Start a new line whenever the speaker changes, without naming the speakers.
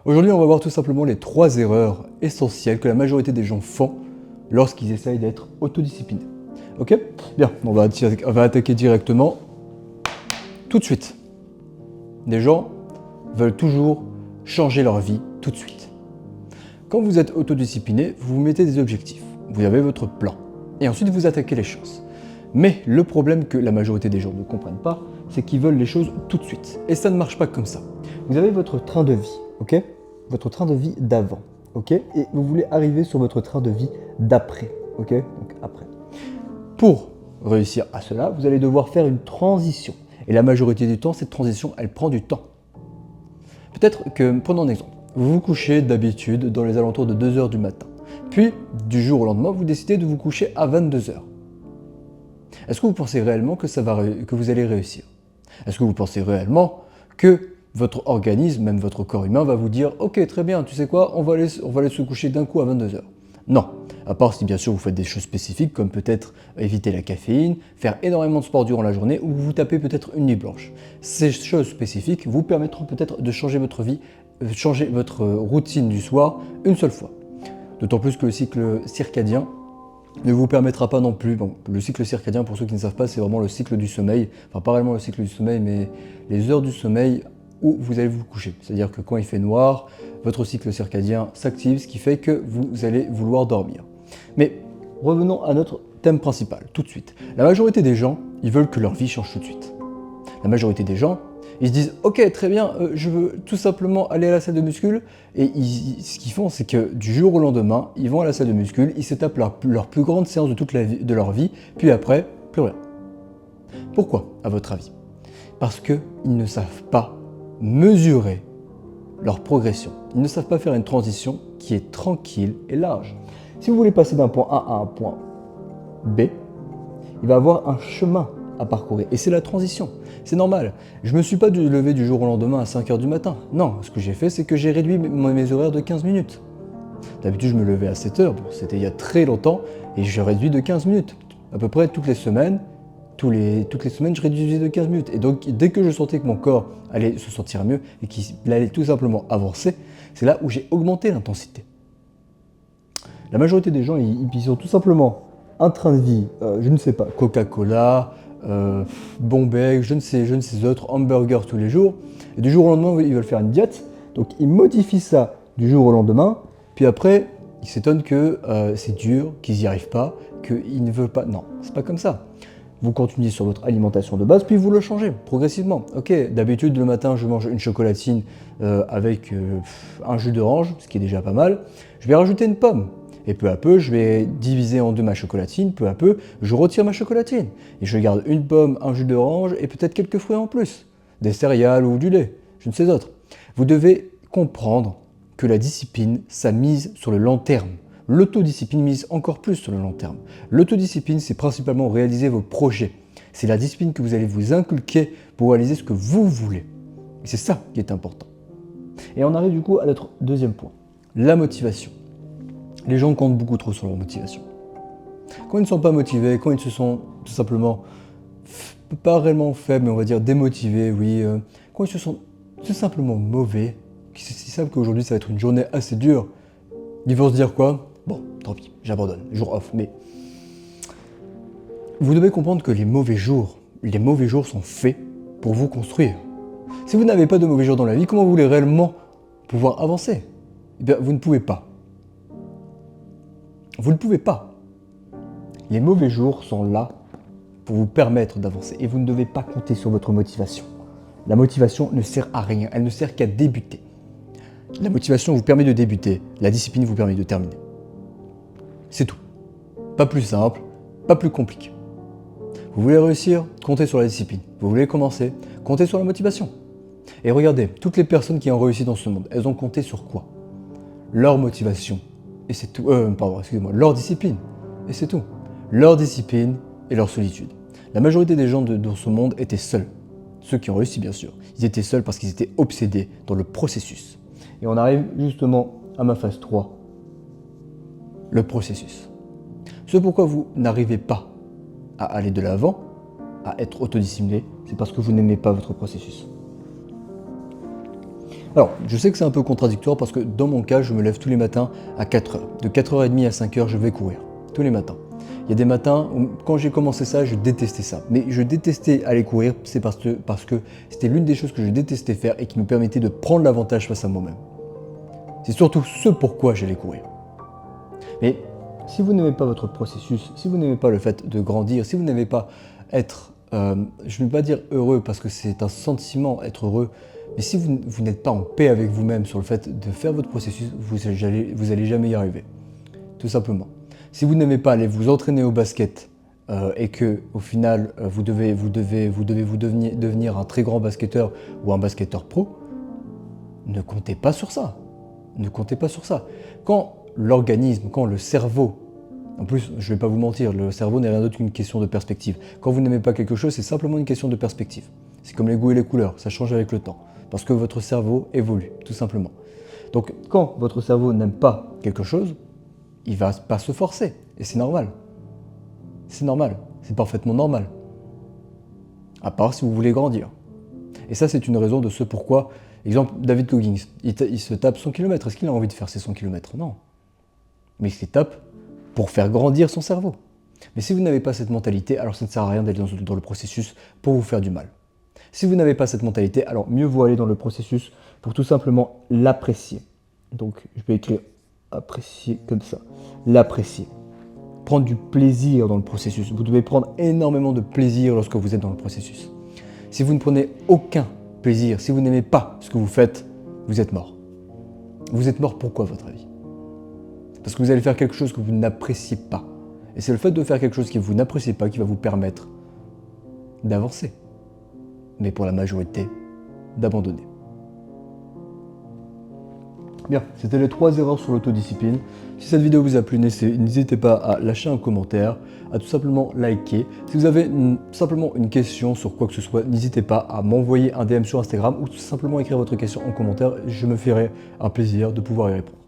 Aujourd'hui, on va voir tout simplement les 3 erreurs essentielles que la majorité des gens font lorsqu'ils essayent d'être autodisciplinés. Ok? Bien, on va attaquer directement tout de suite. Les gens veulent toujours changer leur vie tout de suite. Quand vous êtes autodiscipliné, vous vous mettez des objectifs, vous avez votre plan, et ensuite vous attaquez les choses. Mais le problème que la majorité des gens ne comprennent pas, c'est qu'ils veulent les choses tout de suite. Et ça ne marche pas comme ça. Vous avez votre train de vie, ok? Votre train de vie d'avant, ok? Et vous voulez arriver sur votre train de vie d'après, ok? Donc après. Pour réussir à cela, vous allez devoir faire une transition. Et la majorité du temps, cette transition, elle prend du temps. Peut-être que, prenons un exemple, vous vous couchez d'habitude dans les alentours de 2 h du matin. Puis, du jour au lendemain, vous décidez de vous coucher à 22 h. Est-ce que vous pensez réellement que vous allez réussir? Est-ce que vous pensez réellement que votre organisme, même votre corps humain, va vous dire « Ok, très bien, tu sais quoi, on va aller se coucher d'un coup à 22 h ». Non, à part si bien sûr vous faites des choses spécifiques comme peut-être éviter la caféine, faire énormément de sport durant la journée ou vous tapez peut-être une nuit blanche. Ces choses spécifiques vous permettront peut-être de changer votre vie, changer votre routine du soir une seule fois. D'autant plus que le cycle circadien ne vous permettra pas non plus, bon, le cycle circadien pour ceux qui ne savent pas, c'est vraiment le cycle du sommeil, enfin pas réellement le cycle du sommeil, mais les heures du sommeil où vous allez vous coucher. C'est-à-dire que quand il fait noir, votre cycle circadien s'active, ce qui fait que vous allez vouloir dormir. Mais revenons à notre thème principal, tout de suite. La majorité des gens, ils veulent que leur vie change tout de suite. La majorité des gens, ils se disent « Ok, très bien, je veux tout simplement aller à la salle de muscule ». Et ce qu'ils font, c'est que du jour au lendemain, ils vont à la salle de muscule, ils se tapent leur plus grande séance de leur vie, puis après, plus rien. Pourquoi, à votre avis? Parce qu'ils ne savent pas mesurer leur progression. Ils ne savent pas faire une transition qui est tranquille et large. Si vous voulez passer d'un point A à un point B, il va y avoir un chemin à parcourir. Et c'est la transition. C'est normal. Je ne me suis pas levé du jour au lendemain à 5 h du matin. Non, ce que j'ai fait, c'est que j'ai réduit mes horaires de 15 minutes. D'habitude, je me levais à 7 h. Bon, c'était il y a très longtemps. Et j'ai réduit de 15 minutes. À peu près toutes les semaines. Toutes les semaines, je réduisais de 15 minutes. Et donc, dès que je sentais que mon corps allait se sentir mieux et qu'il allait tout simplement avancer, c'est là où j'ai augmenté l'intensité. La majorité des gens, ils ont tout simplement un train de vie, je ne sais pas, Coca-Cola, Bombay, je ne sais autres, hamburgers tous les jours. Et du jour au lendemain, ils veulent faire une diète. Donc, ils modifient ça du jour au lendemain. Puis après, ils s'étonnent que c'est dur, qu'ils n'y arrivent pas, qu'ils ne veulent pas. Non, c'est pas comme ça. Vous continuez sur votre alimentation de base, puis vous le changez progressivement. Ok, d'habitude le matin je mange une chocolatine avec un jus d'orange, ce qui est déjà pas mal. Je vais rajouter une pomme. Et peu à peu, je vais diviser en deux ma chocolatine. Peu à peu, je retire ma chocolatine. Et je garde une pomme, un jus d'orange et peut-être quelques fruits en plus. Des céréales ou du lait, je ne sais autre. Vous devez comprendre que la discipline, ça mise sur le long terme. L'autodiscipline mise encore plus sur le long terme. L'autodiscipline, c'est principalement réaliser vos projets. C'est la discipline que vous allez vous inculquer pour réaliser ce que vous voulez. Et c'est ça qui est important. Et on arrive du coup à notre deuxième point, la motivation. Les gens comptent beaucoup trop sur leur motivation. Quand ils ne sont pas motivés, quand ils se sont tout simplement, pas réellement faibles, mais on va dire démotivés, oui, quand ils se sont tout simplement mauvais, qu'ils savent qu'aujourd'hui ça va être une journée assez dure, ils vont se dire quoi? Bon, tant pis, j'abandonne, jour off. Mais vous devez comprendre que les mauvais jours sont faits pour vous construire. Si vous n'avez pas de mauvais jours dans la vie, comment vous voulez réellement pouvoir avancer? Eh bien, vous ne pouvez pas. Vous ne pouvez pas. Les mauvais jours sont là pour vous permettre d'avancer et vous ne devez pas compter sur votre motivation. La motivation ne sert à rien, elle ne sert qu'à débuter. La motivation vous permet de débuter, la discipline vous permet de terminer. C'est tout. Pas plus simple, pas plus compliqué. Vous voulez réussir? Comptez sur la discipline. Vous voulez commencer? Comptez sur la motivation. Et regardez, toutes les personnes qui ont réussi dans ce monde, elles ont compté sur quoi? Leur motivation. Et c'est tout. Leur discipline. Et c'est tout. Leur discipline et leur solitude. La majorité des gens dans ce monde étaient seuls. Ceux qui ont réussi, bien sûr. Ils étaient seuls parce qu'ils étaient obsédés dans le processus. Et on arrive justement à ma phase 3. Le processus. Ce pourquoi vous n'arrivez pas à aller de l'avant, à être autodiscipliné, c'est parce que vous n'aimez pas votre processus. Alors, je sais que c'est un peu contradictoire parce que dans mon cas, je me lève tous les matins à 4 heures. De 4h30 à 5 heures, je vais courir. Tous les matins. Il y a des matins où, quand j'ai commencé ça, je détestais ça. Mais je détestais aller courir, c'est parce que c'était l'une des choses que je détestais faire et qui me permettait de prendre l'avantage face à moi-même. C'est surtout ce pourquoi j'allais courir. Mais si vous n'aimez pas votre processus, si vous n'aimez pas le fait de grandir, si vous n'aimez pas être, je ne vais pas dire heureux parce que c'est un sentiment, être heureux, mais si vous n'êtes pas en paix avec vous-même sur le fait de faire votre processus, vous allez jamais y arriver. Tout simplement. Si vous n'aimez pas aller vous entraîner au basket et que au final vous devez devenir un très grand basketteur ou un basketteur pro, ne comptez pas sur ça. Ne comptez pas sur ça. Quand l'organisme, quand le cerveau, en plus je ne vais pas vous mentir, le cerveau n'est rien d'autre qu'une question de perspective. Quand vous n'aimez pas quelque chose, c'est simplement une question de perspective. C'est comme les goûts et les couleurs, ça change avec le temps. Parce que votre cerveau évolue, tout simplement. Donc quand votre cerveau n'aime pas quelque chose, il ne va pas se forcer. Et c'est normal. C'est normal. C'est parfaitement normal. À part si vous voulez grandir. Et ça, c'est une raison de ce pourquoi, exemple, David Goggins, il se tape 100 km. Est-ce qu'il a envie de faire ses 100 km? Non. Mais il se tape pour faire grandir son cerveau. Mais si vous n'avez pas cette mentalité, alors ça ne sert à rien d'aller dans le processus pour vous faire du mal. Si vous n'avez pas cette mentalité, alors mieux vaut aller dans le processus pour tout simplement l'apprécier. Donc, je vais écrire apprécier comme ça. L'apprécier. Prendre du plaisir dans le processus. Vous devez prendre énormément de plaisir lorsque vous êtes dans le processus. Si vous ne prenez aucun plaisir, si vous n'aimez pas ce que vous faites, vous êtes mort. Vous êtes mort pourquoi, à votre avis? Parce que vous allez faire quelque chose que vous n'appréciez pas. Et c'est le fait de faire quelque chose que vous n'appréciez pas qui va vous permettre d'avancer. Mais pour la majorité, d'abandonner. Bien, c'était les 3 erreurs sur l'autodiscipline. Si cette vidéo vous a plu, n'hésitez pas à lâcher un commentaire, à tout simplement liker. Si vous avez simplement une question sur quoi que ce soit, n'hésitez pas à m'envoyer un DM sur Instagram ou tout simplement écrire votre question en commentaire. Je me ferai un plaisir de pouvoir y répondre.